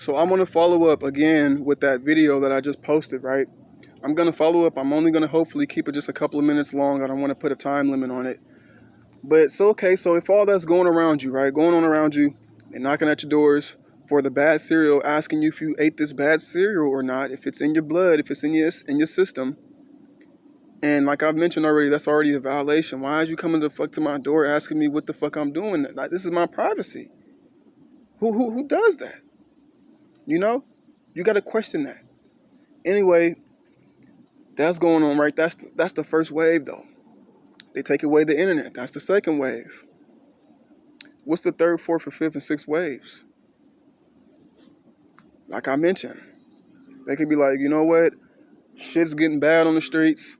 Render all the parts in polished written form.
So I'm going to follow up again with that video that I just posted, right? I'm going to follow up. I'm only going to hopefully keep it just a couple of minutes long. I don't want to put a time limit on it. But so, okay, so if all that's going around you, right, going on around you and knocking at your doors for the bad cereal, asking you if you ate this bad cereal or not, if it's in your blood, if it's in your system, and like I've mentioned already, that's already a violation. Why is you coming the fuck to my door asking me what the fuck I'm doing? Like, this is my privacy. Who does that? You know, you got to question that. Anyway, that's going on, right? That's the first wave, though. They take away the internet. That's the second wave. What's the third, fourth, or fifth, and sixth waves? Like I mentioned, they could be like, you know what? Shit's getting bad on the streets.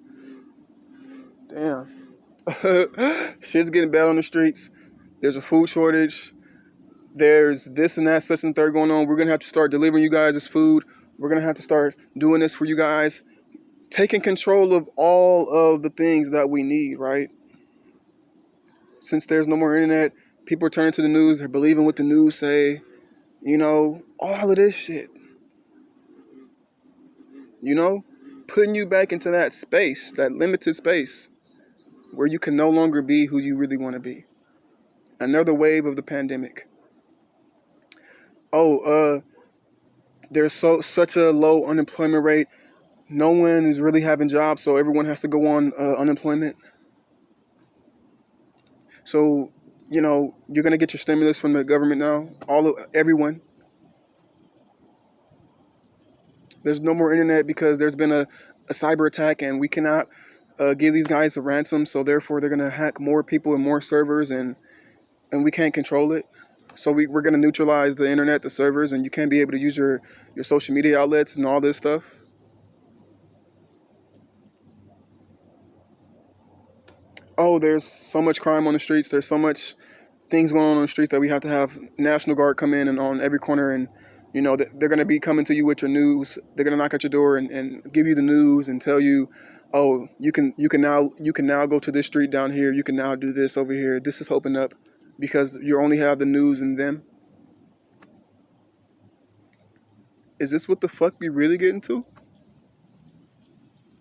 Damn. Shit's getting bad on the streets. There's a food shortage. There's this and that, such and third going on. We're going to have to start delivering you guys this food. We're going to have to start doing this for you guys. Taking control of all of the things that we need, right? Since there's no more internet, people are turning to the news. They're believing what the news say. You know, all of this shit. You know, putting you back into that space, that limited space, where you can no longer be who you really want to be. Another wave of the pandemic. There's such a low unemployment rate. No one is really having jobs, so everyone has to go on unemployment. So, you know, you're gonna get your stimulus from the government now. Everyone. There's no more internet because there's been a cyber attack, and we cannot give these guys a ransom. So therefore, they're gonna hack more people and more servers, and we can't control it. So we're gonna neutralize the internet, the servers, and you can't be able to use your social media outlets and all this stuff. Oh, there's so much crime on the streets. There's so much things going on the streets that we have to have National Guard come in and on every corner, and you know they're going to be coming to you with your news. They're going to knock at your door and give you the news and tell you, oh, you can now go to this street down here. You can now do this over here. This is open up because you only have the news and them. Is this what the fuck we really getting to?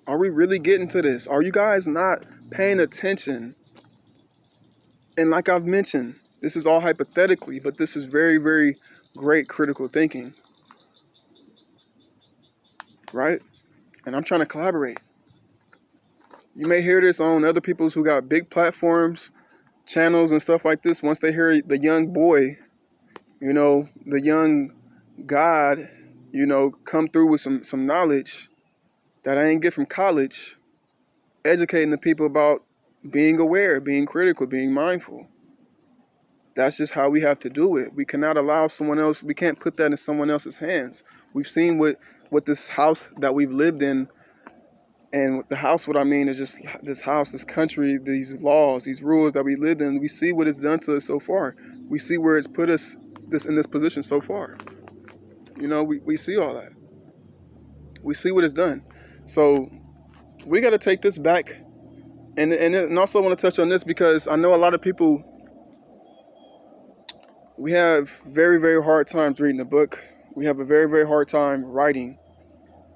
Are we really getting to this? Are you guys not paying attention? And like I've mentioned, this is all hypothetically, but this is very, very great critical thinking, right? And I'm trying to collaborate. You may hear this on other people's who got big platforms, channels and stuff like this. Once they hear the young boy, you know, the young God, you know, come through with some knowledge that I ain't get from college, educating the people about being aware, being critical, being mindful. That's just how we have to do it. We cannot allow someone else, we can't put that in someone else's hands. We've seen what this house that we've lived in, and with the house, what I mean is just this house, this country, these laws, these rules that we lived in, we see what it's done to us so far. We see where it's put us in this position so far. You know, we see all that. We see what it's done. So we got to take this back. And also want to touch on this because I know a lot of people, we have very, very hard times reading a book. We have a very, very hard time writing.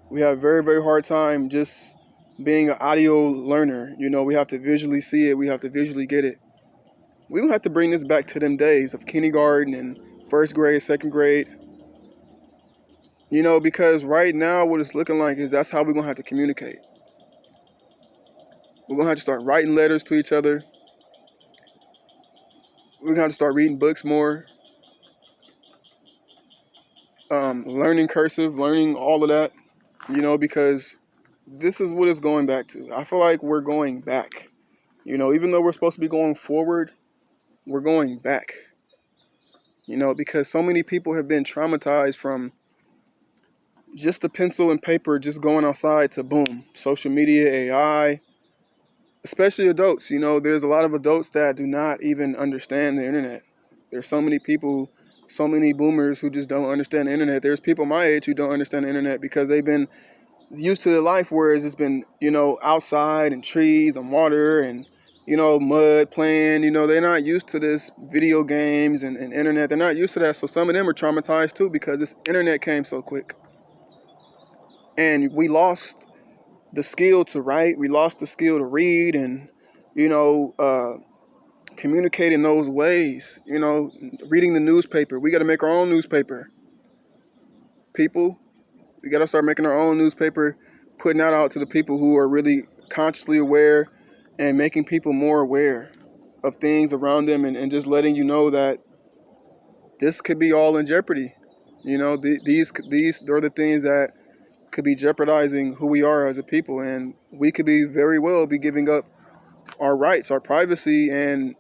We have a very, very hard time just being an audio learner. You know, we have to visually see it. We have to visually get it. We will have to bring this back to them days of kindergarten and first grade, second grade. You know, because right now what it's looking like is that's how we're going to have to communicate. We're going to have to start writing letters to each other. We're going to have to start reading books more. Learning cursive, learning all of that. You know, because this is what it's going back to. I feel like we're going back. You know, even though we're supposed to be going forward, we're going back. You know, because so many people have been traumatized from just a pencil and paper, just going outside to boom, social media, AI, especially adults. You know, there's a lot of adults that do not even understand the internet. There's so many people, so many boomers who just don't understand the internet. There's people my age who don't understand the internet because they've been used to their life, whereas it's been, you know, outside and trees and water and mud playing. They're not used to this video games and internet. They're not used to that. So some of them are traumatized too because this internet came so quick. And we lost the skill to write. We lost the skill to read and, communicate in those ways. Reading the newspaper. We got to make our own newspaper. People, we got to start making our own newspaper, putting that out to the people who are really consciously aware and making people more aware of things around them and just letting you know that this could be all in jeopardy. These are the things that could be jeopardizing who we are as a people, and we could be very well be giving up our rights, our privacy, and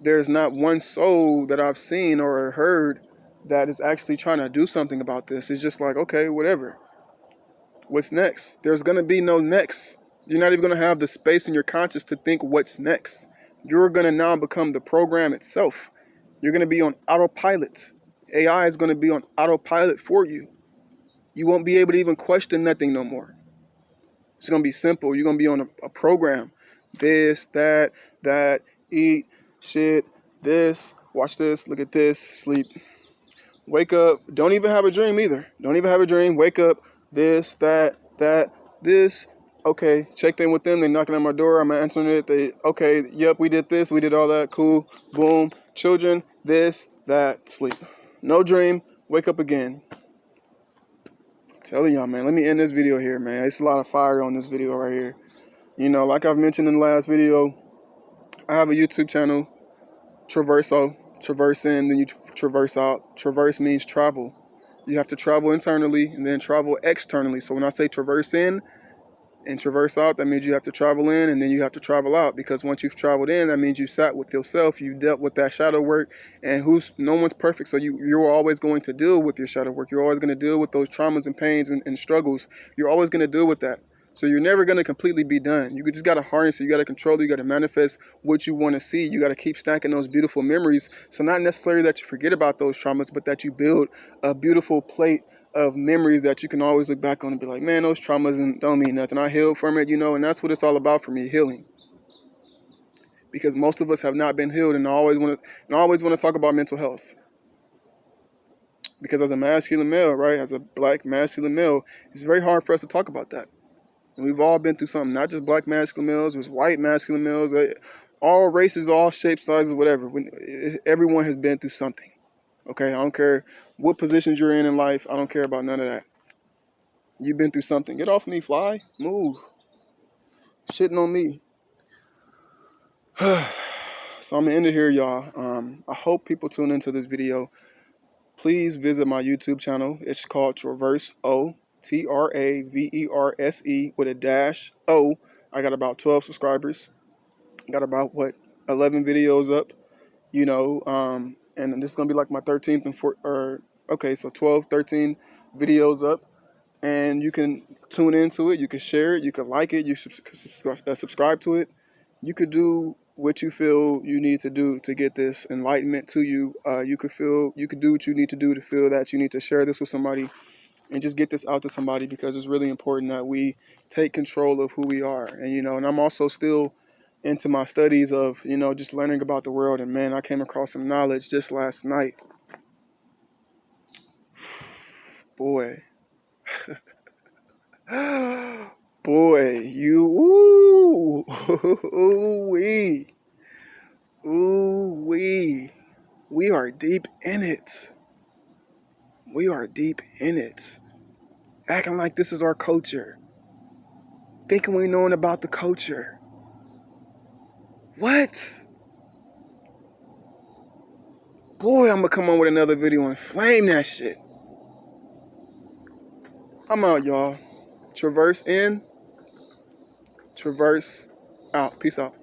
there's not one soul that I've seen or heard that is actually trying to do something about this. It's just like, okay, whatever. What's next? There's going to be no next. You're not even going to have the space in your conscious to think what's next. You're going to now become the program itself. You're going to be on autopilot. AI is going to be on autopilot for you. You won't be able to even question nothing no more. It's going to be simple. You're going to be on a program. This, that, eat, shit, this, watch this, look at this, sleep. Wake up. Don't even have a dream either. Don't even have a dream. Wake up. This, that, this. Okay, checked in with them. They knocking at my door. I'm answering it. Okay, yep, we did this. We did all that. Cool. Boom. Children, this, that, sleep. No dream. Wake up again. I'm telling y'all, man. Let me end this video here, man. It's a lot of fire on this video right here. Like I've mentioned in the last video, I have a YouTube channel, Traverso. Traverse in, then you traverse out. Traverse means travel. You have to travel internally and then travel externally. So when I say traverse in and traverse out, that means you have to travel in and then you have to travel out. Because once you've traveled in, that means you sat with yourself. You dealt with that shadow work. And no one's perfect. So you're always going to deal with your shadow work. You're always going to deal with those traumas and pains and struggles. You're always going to deal with that. So you're never going to completely be done. You just got to harness it. You got to control it. You got to manifest what you want to see. You got to keep stacking those beautiful memories. So not necessarily that you forget about those traumas, but that you build a beautiful plate of memories that you can always look back on and be like, man, those traumas don't mean nothing. I healed from it, and that's what it's all about for me, healing. Because most of us have not been healed, and I always want to talk about mental health. Because as a masculine male, right, as a black masculine male, it's very hard for us to talk about that. And we've all been through something, not just black masculine males, it was white masculine males, all races, all shapes, sizes, whatever. Everyone has been through something. Okay, I don't care what positions you're in life. I don't care about none of that. You've been through something. Get off me, fly. Move. Shitting on me. So I'm going to end it here, y'all. I hope people tune into this video. Please visit my YouTube channel. It's called Traverse O. Traverse with a dash O. I got about 12 subscribers. Got about 11 videos up, and this is gonna be like my 13th and 14th, so 12, 13 videos up, and you can tune into it. You can share it. You can like it. You subscribe to it. You could do what you feel you need to do to get this enlightenment to you. You could do what you need to do to feel that you need to share this with somebody. And just get this out to somebody, because it's really important that we take control of who we are. And, and I'm also still into my studies of, just learning about the world. And, man, I came across some knowledge just last night. Boy. Boy, ooh-wee. Ooh-wee. We are deep in it. We are deep in it. Acting like this is our culture. Thinking we knowing about the culture. What? Boy, I'm going to come on with another video and flame that shit. I'm out, y'all. Traverse in. Traverse out. Peace out.